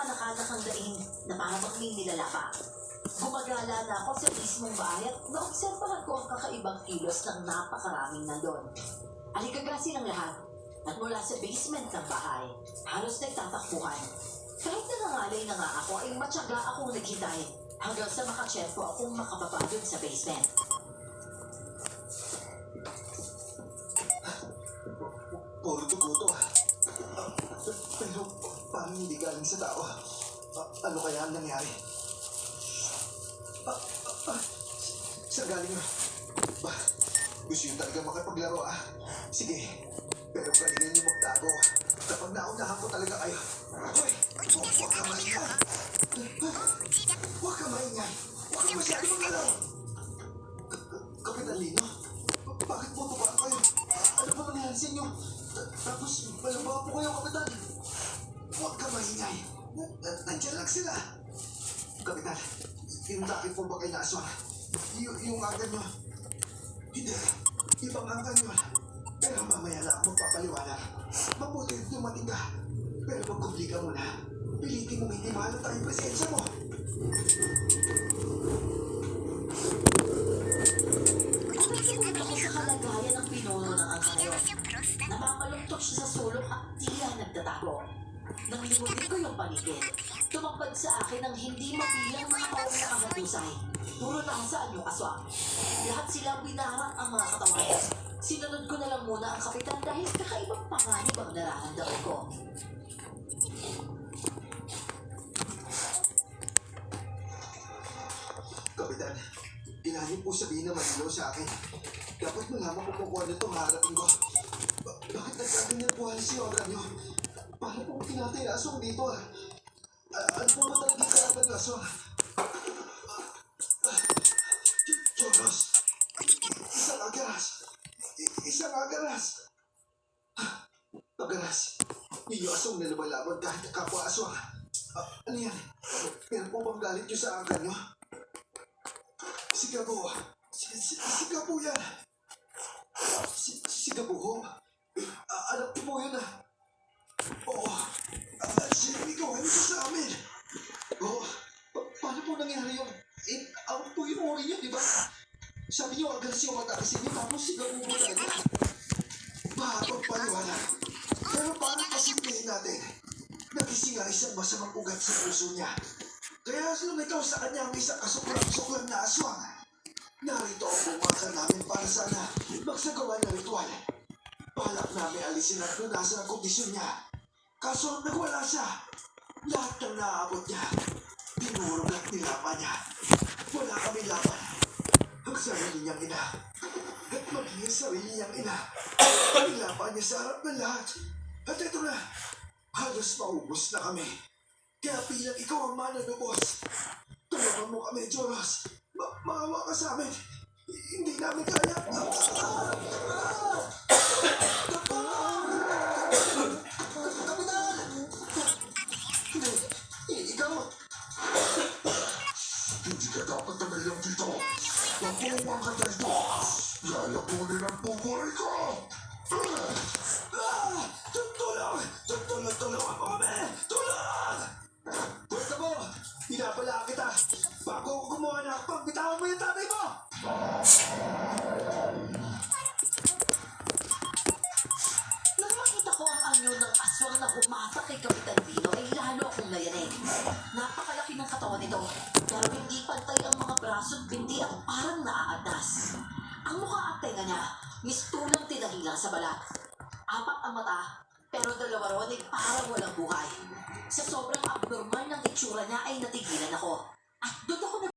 anak-anak ang daing na para bang may nilalapa. Gumagala na ako sa mismong bahay at naobserbahan ko ang kakaibang kilos ng napakaraming nandun. Alikagasi ng lahat at mula sa basement ng bahay, halos nagtatakbuhan. Kahit nangangalay na nga ako ay matyaga akong naghintay hanggang sa makachempo akong makababa dun sa basement. Puro dugo to. Pero parang hindi galing sa tao. Ano kaya ang nangyari? Saan galing yun? Gusto yun talaga makipaglaro Sige, pero galingan niyo magtago. Kapag naunahan ko talaga kayo. Hoy! Huwag ka maingay! Huwag ka maingay! Huwag ka masyado magalaw! Kapitan Lino, bakit po ba kayo? Ano ba nangyari sa inyo? Tapos malaba po kayo, Kapitan. Huwag ka maingay. Nandiyan lang sila. Kapitan, tinutake po ba kayo na aswang? Yung agad nyo. Hindi. Ibang angkan yun. Pero mamaya na ako magpapaliwanag. Mabuti dumating ka. Pero magkubli ka muna. Pilitin mong hindi mahalata yung presensya mo. Napasigod ako sa kalagayan ng pinuno ng angkan ngayon. Napakalungkot siya sa sulok at tila nagtatago. Nang limutin ko yung paligid, tumapad sa akin ang hindi mabilang mga taong nakahatusay. Puro nasaan yung aswang. Lahat sila binarang ang mga katawan. Sinunod ko na lang muna ang kapitan dahil kakaibang panganib ang nararamdaman ko. Kapitan, ilalim po sabihin na malinaw sa akin. Dapat malaman ko kung ano itong harapin ko. Bakit nagkaganyan po halos yung obra nyo? Paano po pinatay na aswang dito Ano po ba talagang kalaban ng aswang? Joros! Isang agaras! Isang agaras! Agaras! Yung aswang na lumalaban kahit kapwa aswang. Ano yan? Meron po bang galit nyo sa angkan nyo? Sigabo! Sigabo yan! Sigabo ho? Alam ko po yun Oo. Ikaw, ano ka sa amin? Oo. Paano po nangyari yun? Ako po yung uri niyo, di ba? Sabi niyo, agaras yung matakas niyo, tapos sigabo mo talaga. Mahabang paliwanag. Pero paano pasimplihin natin? Nagising ang isang masamang ugat sa puso niya. Kaya lumitaw sa kanya ang isang kasuklang-suklang na aswang. Narito ang bumakan namin para sana magsagawa ng ritual. Balak namin alisin at lunasan ang kondisyon niya. Kaso nagwala siya. Lahat ng naaabot niya, pinurog at nilapan niya. Wala kami laban. Ang sarili niyang ina. At maging ang sarili niyang ina. Nilapan niya sa harap ng lahat. At ito na, halos maubos na kami. Kaya bilang ikaw ang mananubos, tulungan mo kami, Joros. Maawa ka sa amin. Hindi namin kaya. Kapitan! Ikaw! Hindi ka dapat nagalang dito. Magbuwang ka dito. Lalapunin ang bubuhay ko. Tulong ako kami! Tulong! Pwede mo! Pinapala kita! Bago ako gumawa na akpang, bitawan mo yung tatay mo! Nang makita ko ang anyo ng aswang na humatak kay Kapitan Dino ay lalo akong nayanig. Napakalaki ng katawan nito, pero hindi pantay ang mga braso at binti at parang naaadas. Ang mukha at tenga niya, mistulang tinahilang sa balat. Apat ang mata, pero dalawa raw ay parang walang buhay. Sa sobrang abnormal ng itsura niya ay natigilan ako. At doon ako